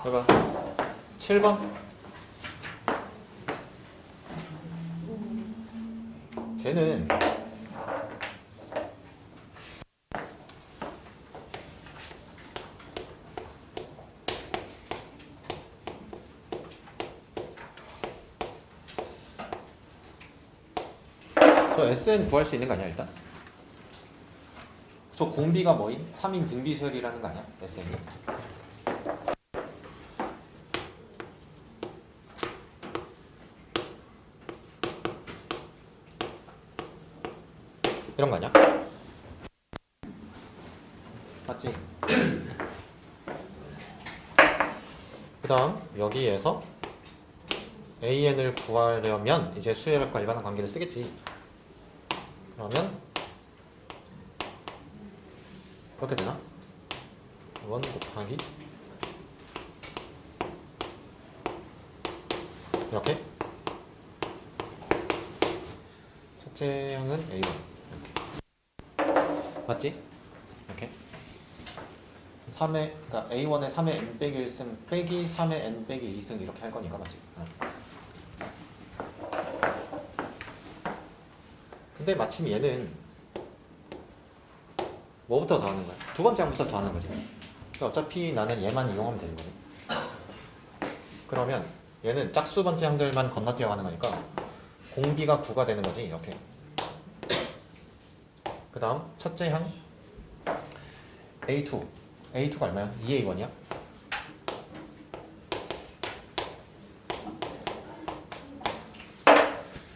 해봐. 7번. 쟤는 저 SN 구할 수 있는 거 아니야 일단? 저 공비가 뭐임? 3인 등비수열이라는 거 아니야? SN이? 이런 거 아니야? 맞지? 그 다음 여기에서 AN을 구하려면 이제 수열과 일반항 관계를 쓰겠지. 그러면 그렇게 되나? 1 곱하기 이렇게 첫째 항은 A1 이렇게 맞지? 이렇게 3의 그러니까 A1의 3의 n 빼기 1승 빼기 3의 n 빼기 2승 이렇게 할 거니까 맞지? 근데 마침 얘는 뭐부터 더하는 거야? 두 번째 항부터 더하는 거지. 그러니까 어차피 나는 얘만 이용하면 되는 거지. 그러면 얘는 짝수 번째 항들만 건너뛰어가는 거니까 공비가 9가 되는 거지. 이렇게. 그 다음 첫째 항 A2. A2가 얼마야? 2A1이야?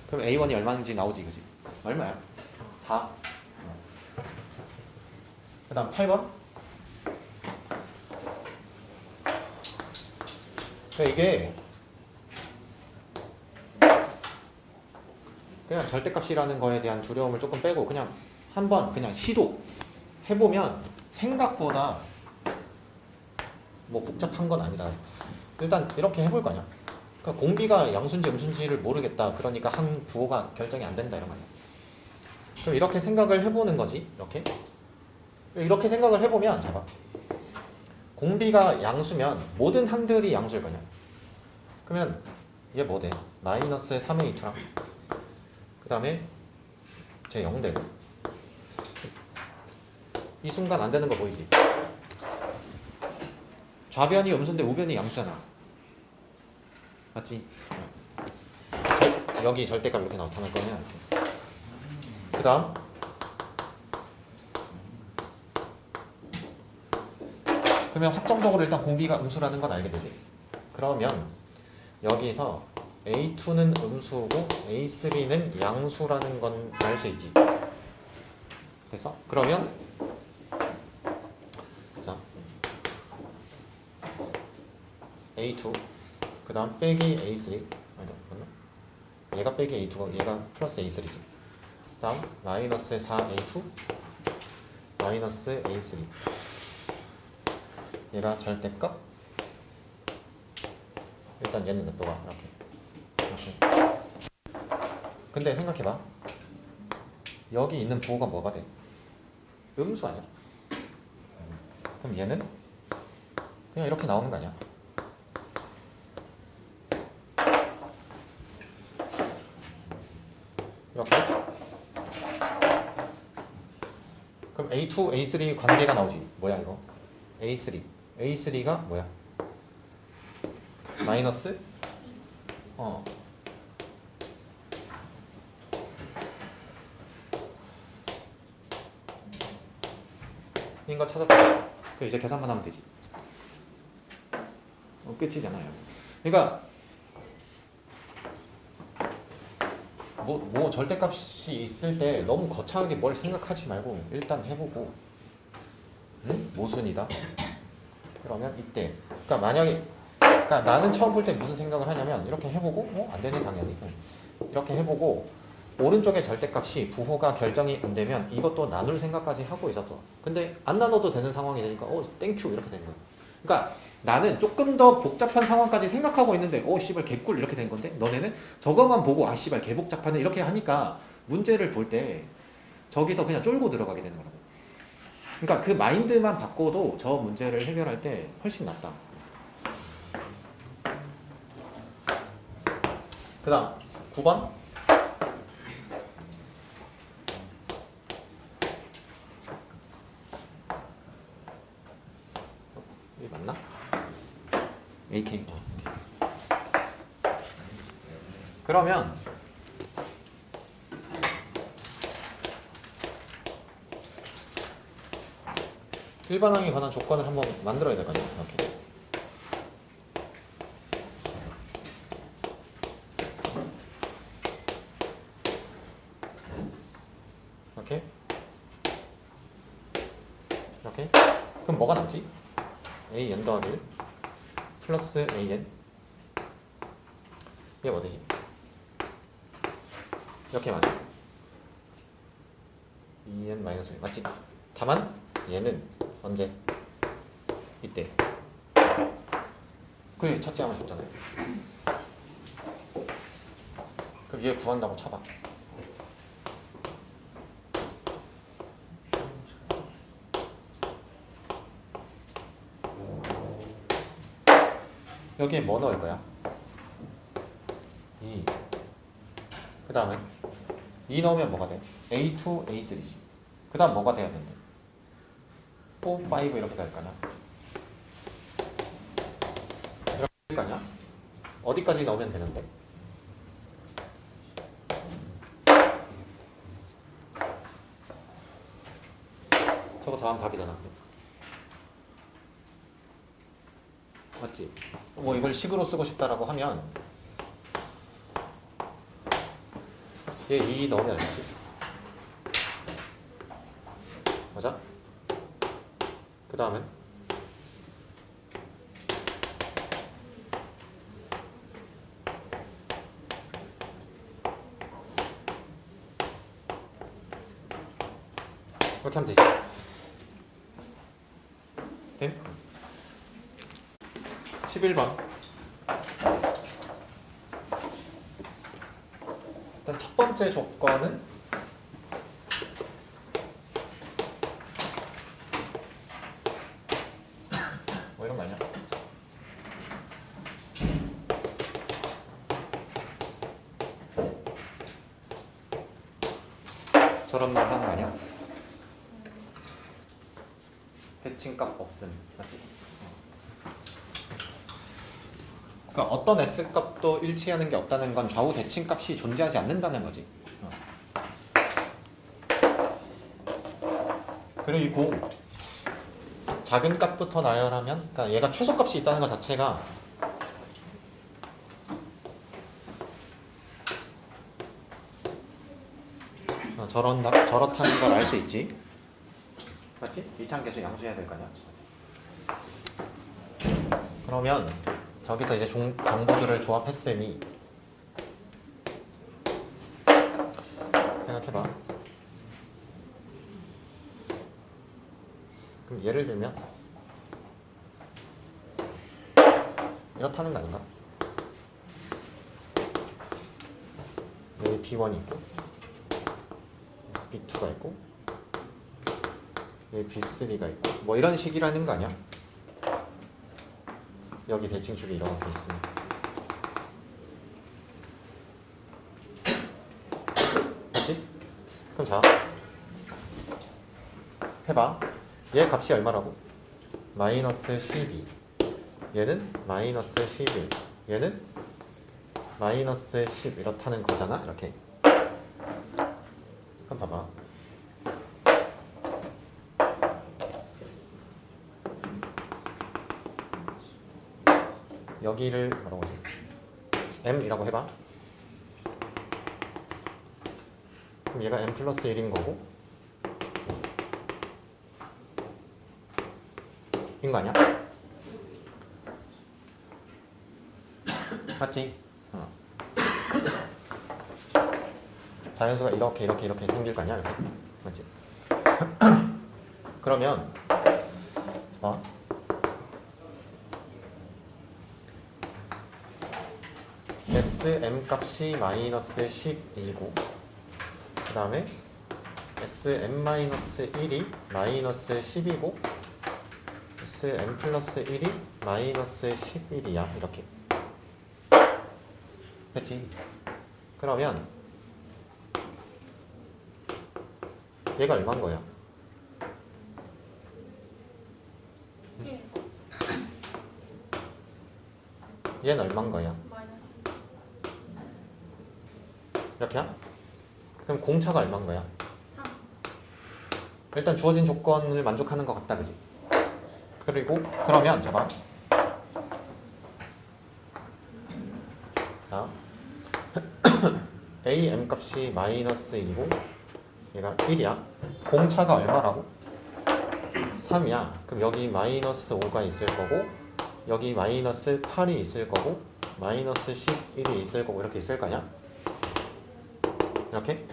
그럼 A1이 얼마인지 나오지, 그지? 얼마야? 4. 그 다음 8번. 그러니까 이게 그냥 절대값이라는 거에 대한 두려움을 조금 빼고 그냥 한번 그냥 시도 해보면 생각보다 뭐 복잡한 건 아니다. 일단 이렇게 해볼 거 아니야. 그러니까 공비가 양수인지 음수인지를 모르겠다. 그러니까 한 부호가 결정이 안 된다 이런 거 아니야. 그럼 이렇게 생각을 해보는 거지. 이렇게 생각을 해보면 봐봐. 공비가 양수면 모든 항들이 양수일 거냐. 그러면 얘 뭐 돼? 마이너스 3의 2랑 그 다음에 제 0되고 이 순간 안 되는 거 보이지? 좌변이 음수인데 우변이 양수잖아. 맞지? 여기 절대값 이렇게 나타날 거냐. 그 다음 그러면 확정적으로 일단 공비가 음수라는 건 알게 되지. 그러면 여기서 A2는 음수고 A3는 양수라는 건 알 수 있지. 됐어? 그러면 자 A2 그 다음 빼기 A3 아니다 맞나? 얘가 빼기 A2고 얘가 플러스 A3지. 그 다음 마이너스 4A2 마이너스 A3 얘가 절대값. 일단 얘는 냅둬봐. 이렇게. 근데 생각해봐. 여기 있는 부호가 뭐가 돼? 음수 아니야? 그럼 얘는 그냥 이렇게 나오는 거 아니야? 이렇게. 그럼 A2, A3 관계가 나오지. 뭐야 이거? A3가 뭐야? 마이너스 인 거 찾았다. 그 이제 계산만 하면 되지. 끝이잖아요. 그러니까 뭐 절대값이 있을 때 너무 거창하게 뭘 생각하지 말고 일단 해보고 모순이다. 그러면 이때 그러니까 만약에 그러니까 나는 처음 풀 때 무슨 생각을 하냐면 이렇게 해보고 안 되네 당연히 이렇게 해보고 오른쪽에 절대값이 부호가 결정이 안 되면 이것도 나눌 생각까지 하고 있었어. 근데 안 나눠도 되는 상황이 되니까 땡큐 이렇게 되는 거야. 그러니까 나는 조금 더 복잡한 상황까지 생각하고 있는데 씨발 개꿀 이렇게 된 건데 너네는 저거만 보고 씨발 개복잡하네 이렇게 하니까 문제를 볼 때 저기서 그냥 쫄고 들어가게 되는 거라고. 그러니까 그 마인드만 바꿔도 저 문제를 해결할 때 훨씬 낫다. 그 다음 9번. 이게 맞나? AK. 그러면 일반항에 관한 조건을 한번 만들어야 될 거 아니에요. 이렇게. 이렇게. 이렇게. 그럼 뭐가 남지? an 더하기 1 플러스 an. 이게 뭐 되지? 이렇게 맞아. 2n 마이너스 1 맞지? 다만 얘는 언제? 이때. 그래, 찾지 않으셨잖아요. 그럼 얘 구한다고 쳐봐. 여기에 뭐 넣을 거야? 2. 그 다음에 2 넣으면 뭐가 돼? A2, A3지. 그 다음 뭐가 돼야 된대? 4, 5 이렇게 될 거냐? 이렇게 될 거냐? 어디까지 넣으면 되는데? 저거 다음 답이잖아. 맞지? 뭐 이걸 식으로 쓰고 싶다라고 하면 얘 2 넣으면 되지. 맞아? 그 다음엔 이렇게 하면 되지. 됨? 11번. 일단 첫 번째 조건은 뭐 이런 거 아니야? 저런 말 하는 거 아니야? 대칭값 없음. 맞지? 그러니까 어떤 S값도 일치하는 게 없다는 건 좌우 대칭값이 존재하지 않는다는 거지. 그리고 작은 값부터 나열하면, 그러니까 얘가 최소값이 있다는 것 자체가 저렇다는 걸 알 수 있지. 맞지? 이차함계수 양수해야 될 거 아니야. 맞지? 그러면 저기서 이제 정보들을 조합했으니 생각해봐. 그럼 예를 들면 이렇다는 거 아닌가? 여기 B1이 있고 B2가 있고 여기 B3가 있고 뭐 이런 식이라는 거 아니야? 여기 대칭축이 이렇게 있으니까. 맞지? 그럼 자 해봐. 얘 값이 얼마라고? 마이너스 12. 얘는 마이너스 11. 얘는 마이너스 10 이렇다는 거잖아. 이렇게. 그럼 봐봐. 여기를 뭐라고 하지? m이라고 해봐. 그럼 얘가 m 플러스 1인 거고 인 거 아니야? 맞지? 자연수가 이렇게 생길 거 아니야? 이렇게. 맞지? 그러면 봐. SM 값이 마이너스 10이고 그 다음에 Sn-1이 마이너스 10이고 Sn 플러스 1이 마이너스 11이야. 이렇게 됐지? 그러면 얘가 얼마인 거야? 얘는 얼마인 거야? 이렇게야? 그럼 공차가 얼마인 거야? 일단 주어진 조건을 만족하는 것 같다, 그지? 그리고 그러면 봐봐. 자, AM 값이 마이너스 1이고 얘가 1이야. 공차가 얼마라고? 3이야. 그럼 여기 마이너스 5가 있을 거고 여기 마이너스 8이 있을 거고 마이너스 11이 있을 거고 이렇게 있을 거냐? 이렇게?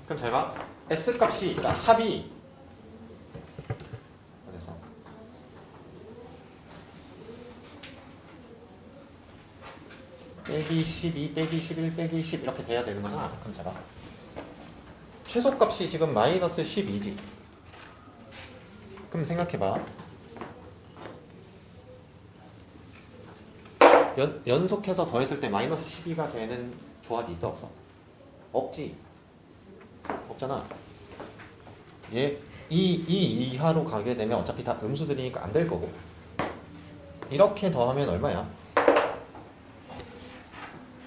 그럼 잘 봐. S 값이, 그러니까 합이 어디서? 빼기 12, 빼기 11, 빼기 10 이렇게 돼야 되는 거잖아. 그럼 잘 봐. 최소값이 지금 마이너스 12지. 그럼 생각해봐. 연속해서 더했을 때 마이너스 12가 되는 조합이 있어 없어? 없지. 없잖아. 이 이하로 가게 되면 어차피 다 음수들이니까 안 될 거고. 이렇게 더하면 얼마야?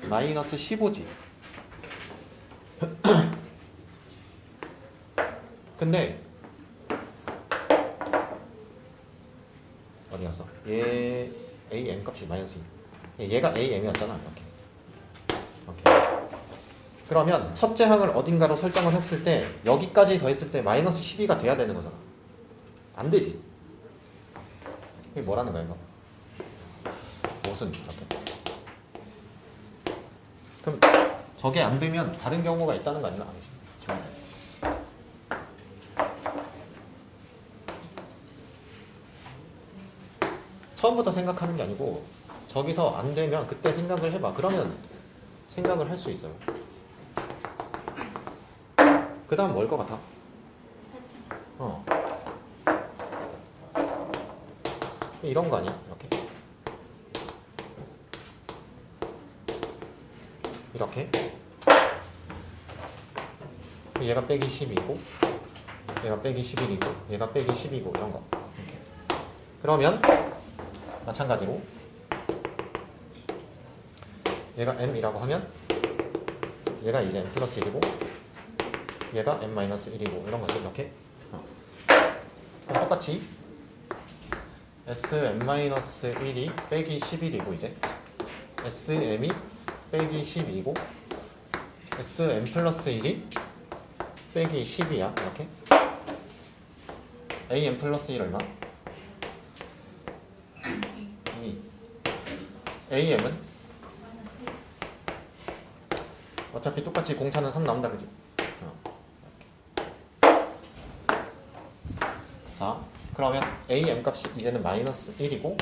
마이너스 15지. 근데 어디 갔어? 얘 AM 값이 마이너스 2. 얘가 AM이었잖아. 이렇게. 그러면 첫째 항을 어딘가로 설정을 했을 때 여기까지 더했을 때 마이너스 12가 돼야 되는 거잖아. 안 되지. 이게 뭐라는 거야 이거? 무슨 이렇게. 그럼 저게 안 되면 다른 경우가 있다는 거 아닌가? 아니지. 처음부터 생각하는 게 아니고 저기서 안 되면 그때 생각을 해봐. 그러면 생각을 할 수 있어요. 그 다음 뭘 것 같아? 이런 거 아니야? 이렇게 얘가 빼기 10이고 얘가 빼기 11이고 얘가 빼기 10이고 이런 거. 이렇게. 그러면 마찬가지로 얘가 m이라고 하면 얘가 이제 m 플러스 1이고 얘가 m 마이너스 1이고 이런 거죠. 이렇게. 그럼 똑같이 sm 마이너스 1이 빼기 11이고 이제 sm이 빼기 12이고 sm 플러스 1이 빼기 10이야. 이렇게. am 플러스 1 얼마? 2. am은? 어차피 똑같이 공차는 3 나온다, 그지? 자, 그러면 am 값이 이제는 마이너스 1이고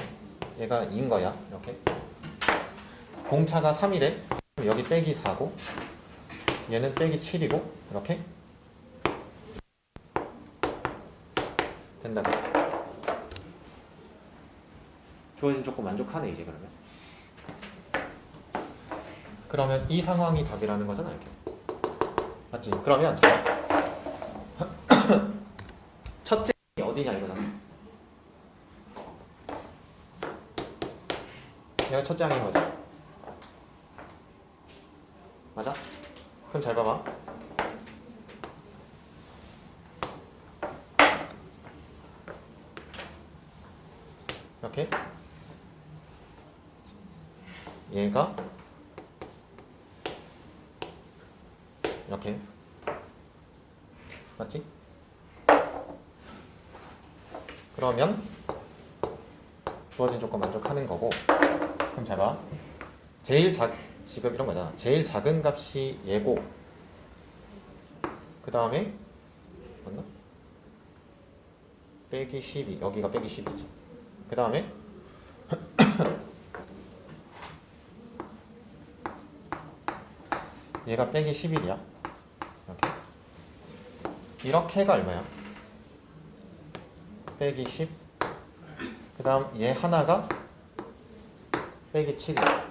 얘가 2인 거야. 이렇게. 공차가 3이래. 여기 빼기 4고 얘는 빼기 7이고 이렇게 된다. 주어진 조건 만족하네 이제. 그러면 이 상황이 답이라는 거잖아. 이렇게. 맞지? 그러면 첫째 어디냐 이거잖아. 얘가 첫째 항인 거지. 맞아? 그럼 잘 봐봐. 이렇게 얘가 이렇게 맞지? 그러면 주어진 조건 만족하는 거고. 그럼 잘 봐. 지금 이런 거잖아. 제일 작은 값이 얘고 그 다음에 맞나? 빼기 12. 여기가 빼기 10이지. 그 다음에 얘가 빼기 11이야. 이렇게. 이렇게가 얼마야? 빼기 10. 그 다음 얘 하나가 빼기 7이야.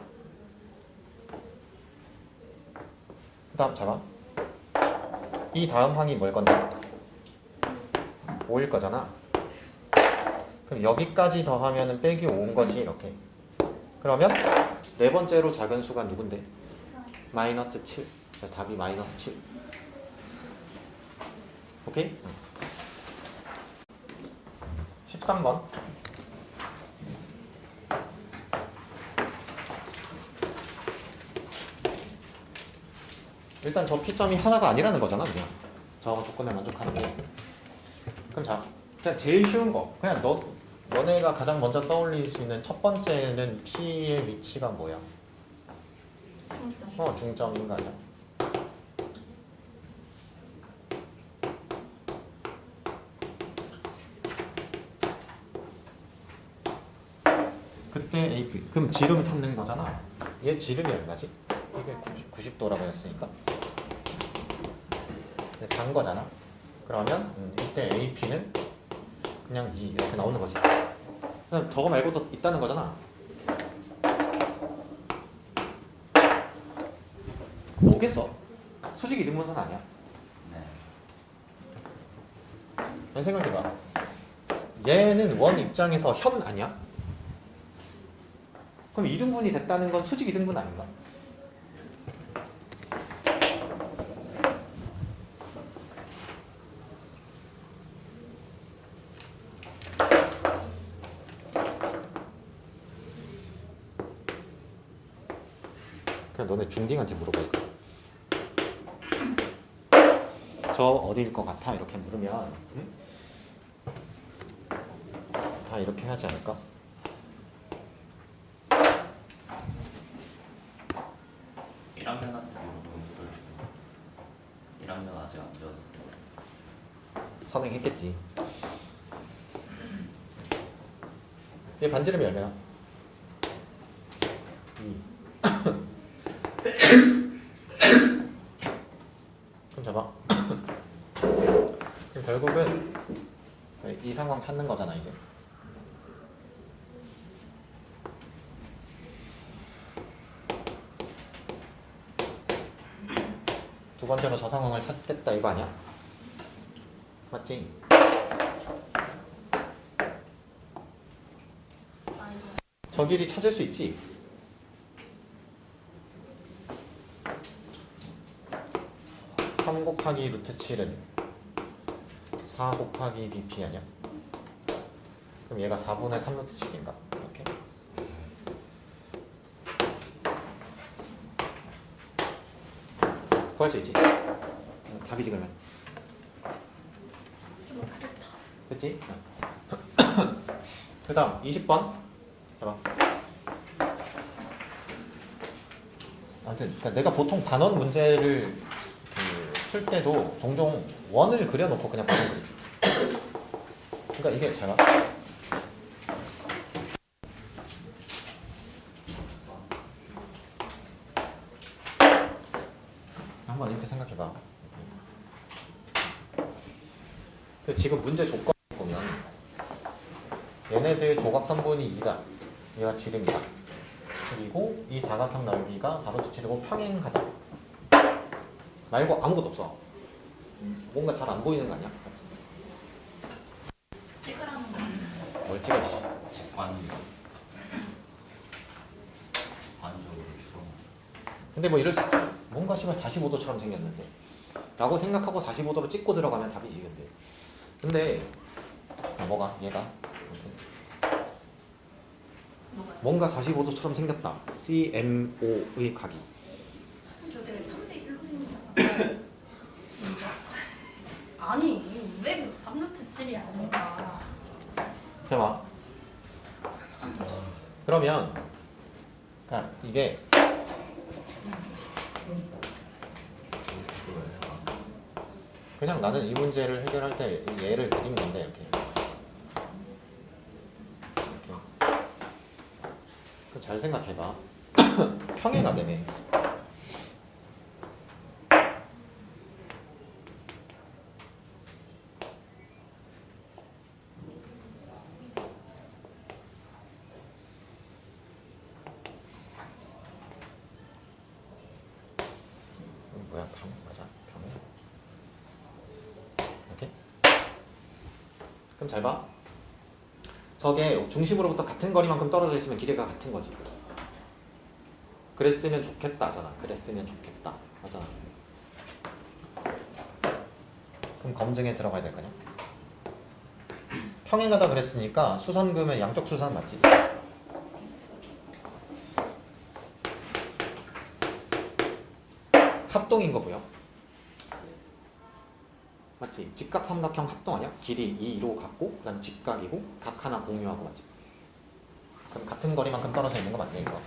그 다음 잡아. 이 다음 항이 뭘 건데? 5일 거잖아. 그럼 여기까지 더하면 빼기 5인 거지 이렇게. 그러면 네 번째로 작은 수가 누군데? 마이너스 7. 그래서 답이 마이너스 7. 오케이? 13번. 일단 저 P점이 하나가 아니라는 거잖아 그냥. 저 조건에 만족하는 게. 그럼 자, 그냥 제일 쉬운 거. 그냥 너네가 가장 먼저 떠올릴 수 있는 첫 번째는 P의 위치가 뭐야? 중점. 중점인 거 아니야? 그때 AP. 그럼 지름 찾는 거잖아. 얘 지름이 얼마지? 이게 90도라고 했으니까. 그래서 산 거잖아. 그러면 이때 AP는 그냥 2 이렇게 나오는 거지. 그냥 저거 말고도 있다는 거잖아. 뭐겠어? 수직 이등분선 아니야? 네. 생각해봐. 얘는 원 입장에서 현 아니야? 그럼 이등분이 됐다는 건 수직 이등분 아닌가? 그냥 너네 중딩한테 물어봐 이거. 저 어디일 것 같아? 이렇게 물으면 응? 다 이렇게 하지 않을까? 아직 안 배웠어. 선행했겠지. 얘 반지름이 얼마야? 2. 그럼 잡아. 그럼 결국은 이 상황 찾는 거잖아 이제. 두 번째로 저 상황을 찾겠다 이거 아니야? 맞지? 저 길이 찾을 수 있지? (3 곱하기 루트 7은 4 곱하기 BP 아니야? 그럼 얘가 4분의 3 루트 7인가? 이렇게. 구할 수 있지? 답이지 그러면. 됐지? 그 다음 20번 봐봐. 아무튼 그러니까 내가 보통 반원 문제를 풀 때도 종종 원을 그려놓고 그냥 반원 그리지. 그러니까 이게 잘 봐. 한번 이렇게 생각해봐. 지금 문제 조건 보면 얘네들 조각선분이 2다. 얘가 지름이다. 그리고 이 사각형 넓이가 4루트 7이고 평행하다. 말고 아무것도 없어. 뭔가 잘 안 보이는 거 아니야? 찍으라는 거. 뭘 찍어 씨. 관적으로 주로. 근데 뭐 이럴 수 있지. 뭔가 씨발 45도처럼 생겼는데 라고 생각하고 45도로 찍고 들어가면 답이지. 근데 뭐가 얘가 뭔가 45도처럼 생겼다. CMO의 각이. 저 되게 3대 1로 생겼잖아. 아니 왜 3루트 7이 아닌가? 자, 그러면 이게 그냥 나는 이 문제를 해결할 때 얘를 그린 건데 이렇게 잘 생각해봐. 평행하다며. 그럼 잘 봐. 저게 중심으로부터 같은 거리만큼 떨어져 있으면 길이가 같은 거지. 그랬으면 좋겠다잖아. 그랬으면 좋겠다. 맞잖아. 그럼 검증에 들어가야 될 거냐? 평행하다 그랬으니까 수선 그으면 양쪽 수선 맞지? 합동인 거고요. 맞지? 직각 삼각형 합동 아니야? 길이 2로 같고 그 다음 직각이고 각 하나 공유하고 맞지? 그럼 같은 거리만큼 떨어져 있는 거 맞네 이거.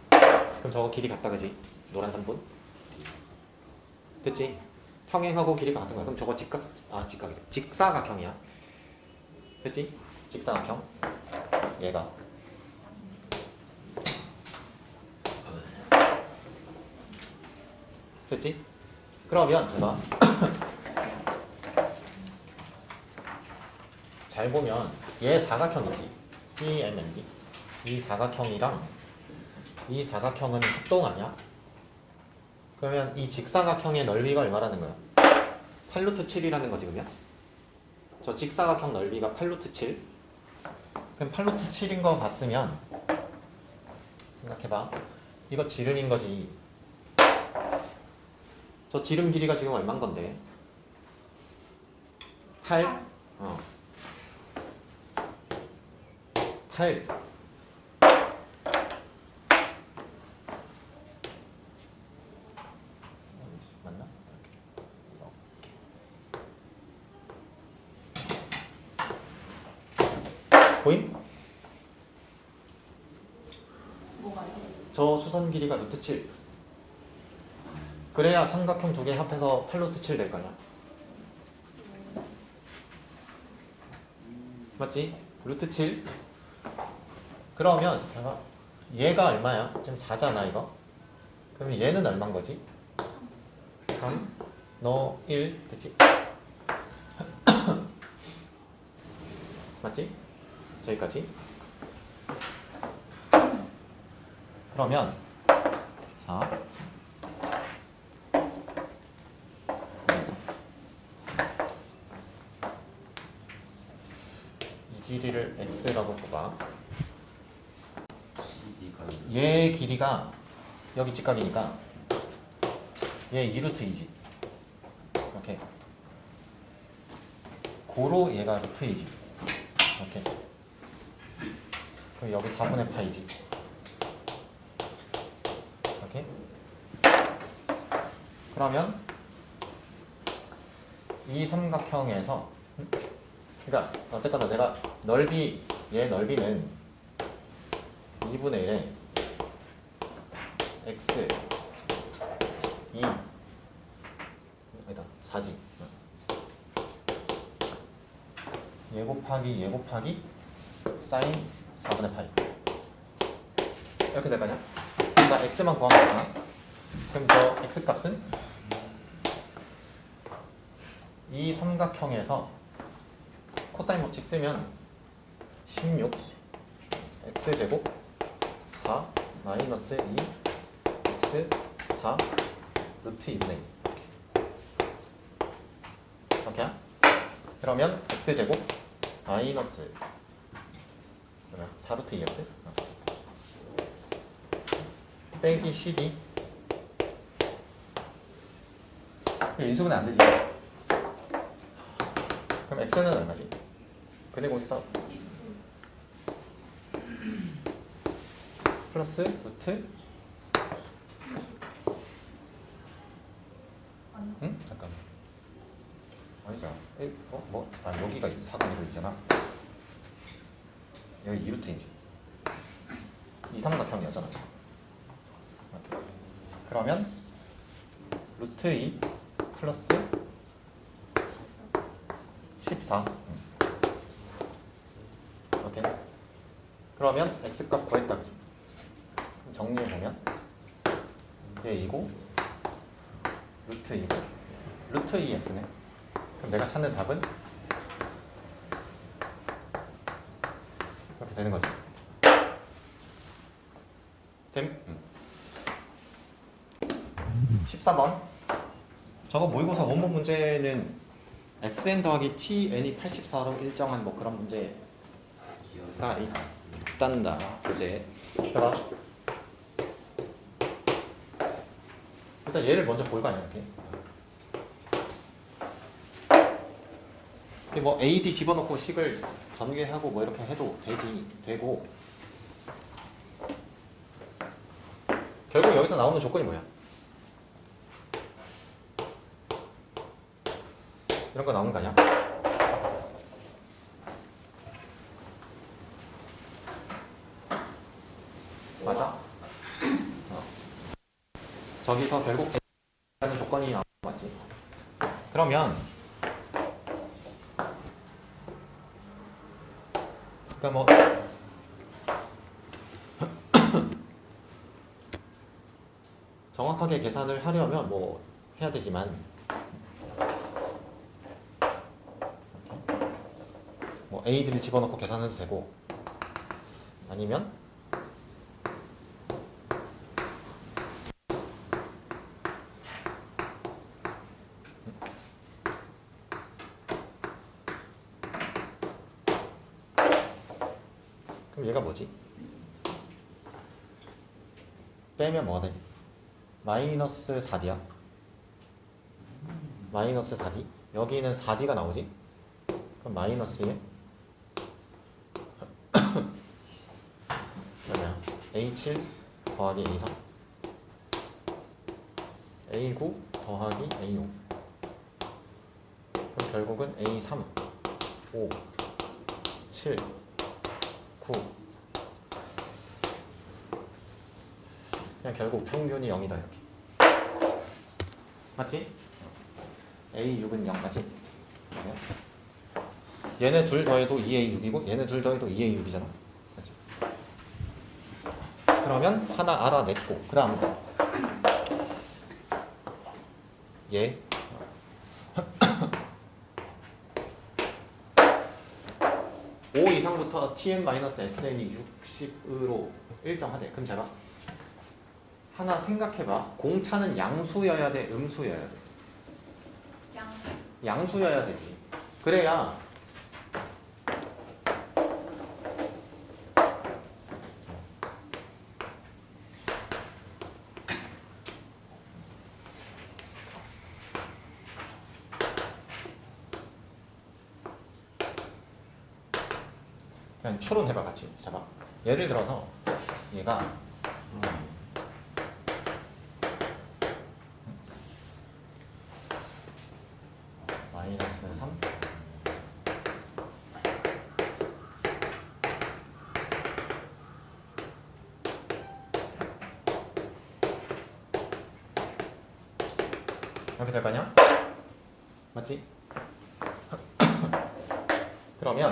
그럼 저거 길이 같다 그지? 노란 3분 됐지? 평행하고 길이가 같은 거야. 그럼 저거 직각이래. 직사각형이야. 됐지? 직사각형 얘가 됐지? 그러면 제가 잘 보면 얘 사각형이지. CMMD 이 사각형이랑 이 사각형은 합동 아니야? 그러면 이 직사각형의 넓이가 얼마라는 거야? 8루트 7이라는 거지 그러면? 저 직사각형 넓이가 8루트 7 그럼 8루트 7인 거 봤으면 생각해봐. 이거 지름인 거지. 저 지름 길이가 지금 얼만 건데? 8? 8 맞나? 이렇게. 보임? 뭐가요? 저 수선 길이가 루트 7 그래야 삼각형 두 개 합해서 8루트 7 될 거냐? 맞지? 루트 7 그러면 제가 얘가 얼마야? 지금 4잖아 이거. 그럼 얘는 얼만 거지? 3 너 1 됐지? 맞지? 저기까지. 그러면 자 이 길이를 x라고 줘봐. 얘 길이가 여기 직각이니까 얘 2루트 2지. 이렇게 고로 얘가 루트 2지. 이렇게 그리고 여기 4분의 파이지. 이렇게 그러면 이 삼각형에서 그러니까 어쨌거나 내가 넓이 얘 넓이는 2분의 1에 x 2 아니다 4지. 얘 곱하기 사인 4분의 파이 이렇게 될 거냐? 나 x만 구하면 되잖아. 그럼 저 x 값은 이 삼각형에서 코사인 법칙 쓰면 16 x제곱 4 마이너스 2 x 4 루트 2분의 1 이렇게야? 그러면 x제곱 마이너스 4 루트 2x 빼기 12 인수분해 안 되지. 그럼 x는 얼마지? 근해 공식상 플러스 루트 응? 잠깐 아니잖아. 뭐? 아 여기가 4분의 1이잖아. 여기 2루트이지. 이 삼각형이었잖아. 그러면 루트 2 플러스 14 오케이. 그러면 x값 구했다 그지? 정리해보면 얘 2고 루트 2고 루트 2x네. 그럼 내가 찾는 답은 이렇게 되는 거지. 됨? 14번 저거 모의고사 원본 문제는 Sn 더하기 Tn이 84로 일정한 뭐 그런 문제가 있단다. 교재. 해봐. 일단 얘를 먼저 볼 거 아니야, 이렇게. 이게 뭐 AD 집어넣고 식을 전개하고 뭐 이렇게 해도 되고. 결국 여기서 나오는 조건이 뭐야? 이런 거 나오는 거 아니야? 맞아? 저기서 결국 라는 조건이 나온 거 맞지? 그러면 그러니까 뭐 정확하게 계산을 하려면 뭐 해야 되지만 뭐 A들을 집어넣고 계산해도 되고 아니면 그럼 얘가 뭐지? 빼면 뭐가 돼? 마이너스 4D야. 마이너스 4D. 여기는 4D가 나오지? 그럼 마이너스 1. 그러면 A7 더하기 A3. A9 더하기 A5. 그럼 결국은 A3, 5, 7, 9. 그냥 결국 평균이 0이다 이렇게. 맞지? A6은 0 맞지? 얘네 둘 더해도 2A6이고 얘네 둘 더해도 2A6이잖아. 맞지? 그러면 하나 알아냈고 그 다음 얘 (5) 이상부터 Tn-SN이 60으로 일정하대. 그럼 제가 하나 생각해봐. 공차는 양수여야 돼? 음수여야 돼? 양수여야 되지. 그래야 그냥 추론해봐 같이. 잡아. 예를 들어서 얘가 마이너스 3 이렇게 될 거 아니야? 맞지? 그러면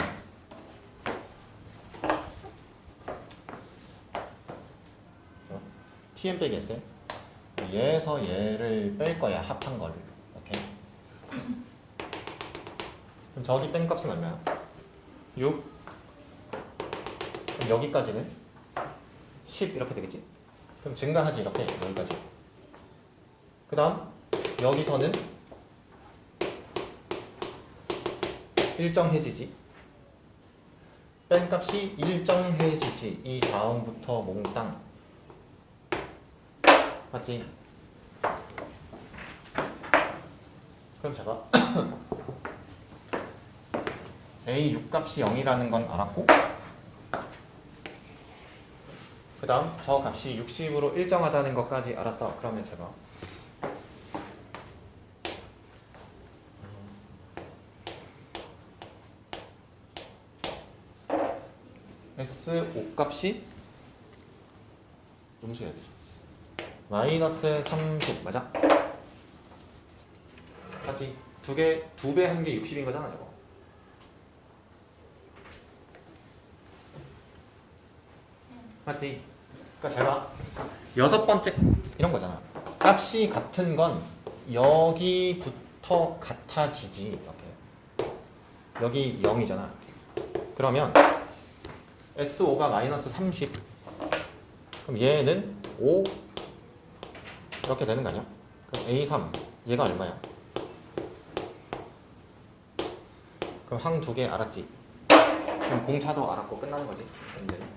Tn 빼기 S 얘에서 얘를 뺄 거야. 합한 거를. 오케이. 그럼 저기 뺀 값은 얼마야? 6. 그럼 여기까지는 10 이렇게 되겠지? 그럼 증가하지 이렇게 여기까지. 그 다음 여기서는 일정해지지. 뺀 값이 일정해지지. 이 다음부터 몽땅. 맞지? 그럼 제가 A 6값이 0이라는 건 알았고 그 다음 저 값이 60으로 일정하다는 것까지 알았어. 그러면 제가 S5 값이 음수여야 되죠. 마이너스 30 맞아? 맞지? 두 배 한 게 60인 거잖아 저거. 맞지? 그러니까 제가 여섯 번째 이런 거잖아. 값이 같은 건 여기부터 같아지지. 이렇게. 여기 0이잖아. 그러면 S5가 마이너스 30. 그럼 얘는 5 이렇게 되는 거 아니야? 그럼 A3 얘가 얼마야? 그럼 항 두 개 알았지? 그럼 공차도 알았고 끝나는 거지. 문제는.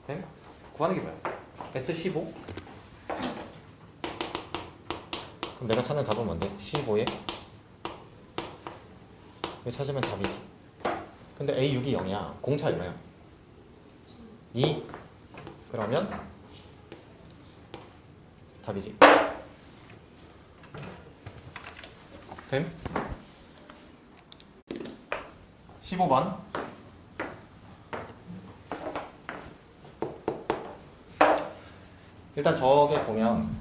됨? 구하는 게 뭐야? S15? 그럼 내가 찾는 답은 뭔데? 15에 이거 찾으면 답이지. 근데 A6이 0이야. 공차 얼마야? 2. 그러면 답이지. 됨? 15번. 일단 저게 보면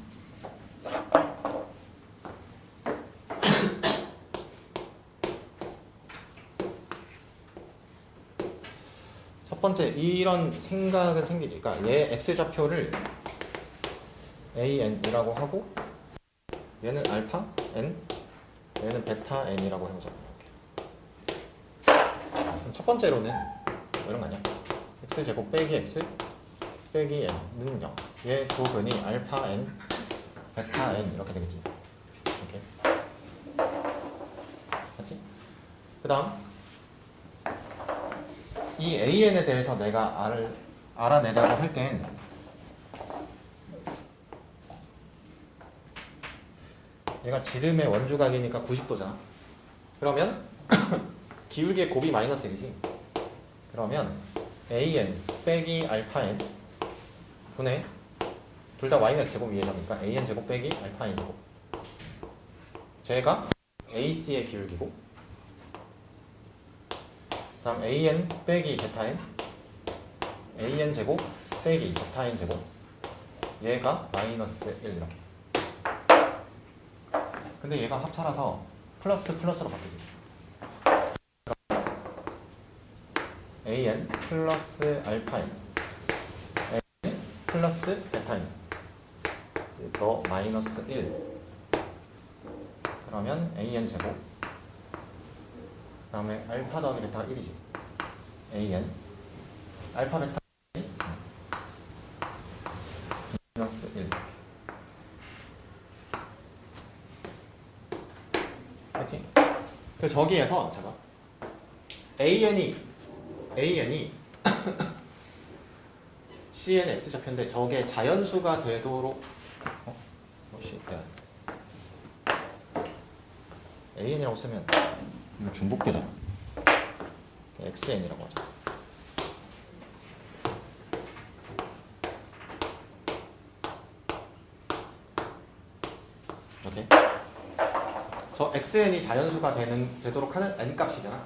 첫 번째 이런 생각은 생기지. 그러니까 얘 x좌표를 an이라고 하고 얘는 알파 n, 얘는 베타 n이라고 해보자. 그럼 첫 번째로는 뭐 이런 거 아니야? x제곱 빼기 x 빼기 n은 0. 얘 두 근이 알파 n, 베타 n 이렇게 되겠지. 이렇게. 맞지? 그 다음 이 an에 대해서 내가 알아내려고 할 땐 얘가 지름의 원주각이니까 90도잖아. 그러면 기울기의 곱이 마이너스 1이지. 그러면 an 빼기 알파 n 분의 둘 다 y는 x제곱 위에 가니까 an 제곱 빼기 알파 n 제곱. 제가 AC의 기울기고 다음 an 빼기 베타 n an 제곱 빼기 베타 n 제곱 얘가 마이너스 1 이렇게. 근데 얘가 합차라서 플러스 플러스로 바뀌지. an 플러스 알파 n n 플러스 베타 n 더 마이너스 1 그러면 an 제곱 그 다음에 알파 더하기 베타가 1이지. an 알파 베타 마이너스 1 맞지? 그 저기에서 제가 an이 cn의 x좌표인데 저게 자연수가 되도록 an이라고 쓰면 이거 중복되잖아. xn이라고 하자. 이렇게 저 xn이 자연수가 되도록 하는 n값이잖아.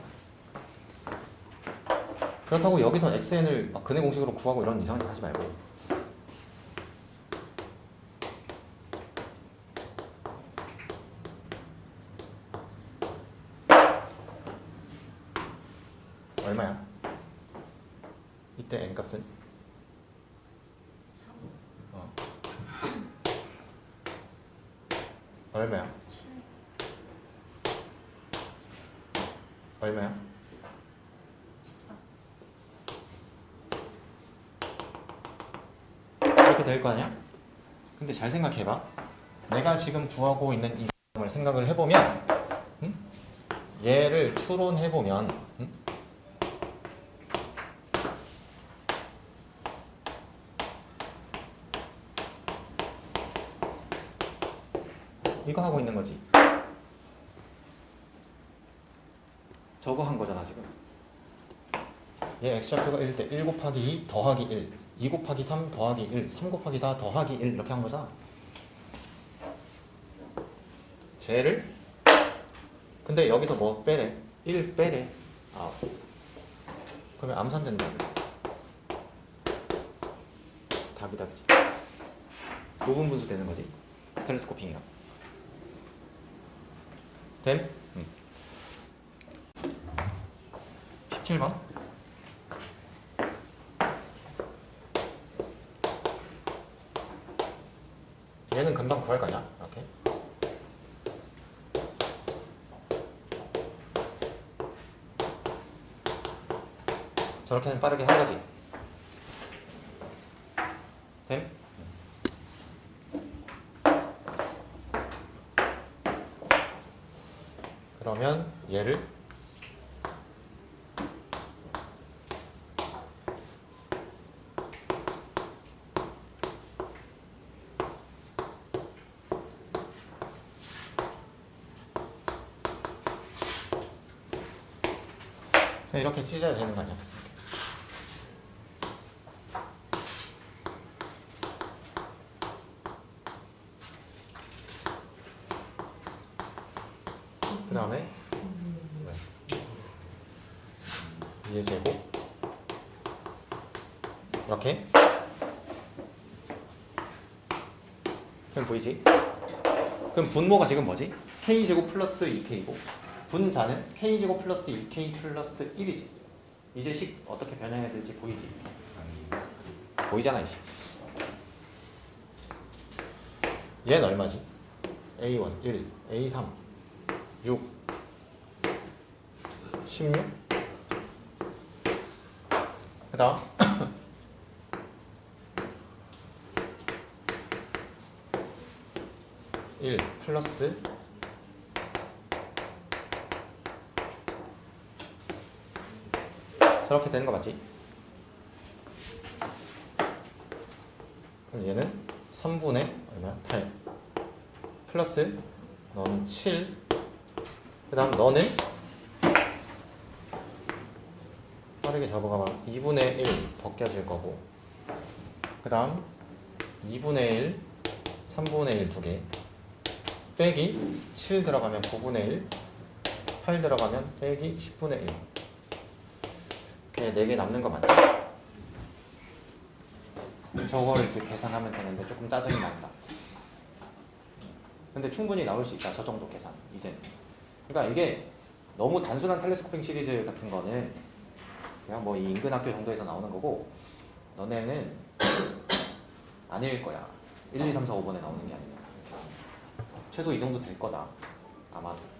그렇다고 여기서 xn을 막 근해 공식으로 구하고 이런 이상한 짓 하지 말고 얼마야? 이때 n값은? 얼마야? 얼마야? 14. 이렇게 될 거 아니야? 근데 잘 생각해봐. 내가 지금 구하고 있는 이 을 생각을 해보면 얘를 추론해보면 이거 하고 있는 거지. 저거 한 거잖아 지금. 얘 x좌표가 1일 때 1 곱하기 2 더하기 1 2 곱하기 3 더하기 1 3 곱하기 4 더하기 1 이렇게 한 거잖아. 쟤를 근데 여기서 뭐 빼래? 1 빼래. 아 그러면 암산된다. 답이다 그치? 부분 분수 되는 거지. 텔레스코핑이랑 됨? 17번 얘는 금방 구할 거냐? 이렇게 저렇게는 빠르게 한 거지. 됨? 그러면 얘를 이렇게 찢어야 되는 거 아니야? 그 다음에 2의 제곱 이렇게. 그럼 보이지? 그럼 분모가 지금 뭐지? k제곱 플러스 2k고 분자는 k제곱 플러스 2k 플러스 1이지. 이제 식 어떻게 변형해야 될지 보이지? 보이잖아 이씨. 얘는 얼마지? a1 1, a3 6 16. 그 다음 1 플러스 저렇게 되는 거 맞지? 그럼 얘는 3분의 얼마야? 8 플러스 너는 7. 그 다음 너는 빠르게 접어가봐. 2분의 1 벗겨질 거고 그 다음 2분의 1 3분의 1 2개 빼기 7 들어가면 9분의 1 8 들어가면 빼기 10분의 1 이렇게 4개 남는 거 맞죠? 저거를 이제 계산하면 되는데 조금 짜증이 난다. 근데 충분히 나올 수 있다. 저 정도 계산 이제는. 그러니까 이게 너무 단순한 텔레스코핑 시리즈 같은 거는 그냥 뭐 이 인근학교 정도에서 나오는 거고 너네는 아닐 거야. 1, 2, 3, 4, 5번에 나오는 게 아니면 최소 이 정도 될 거다 아마도.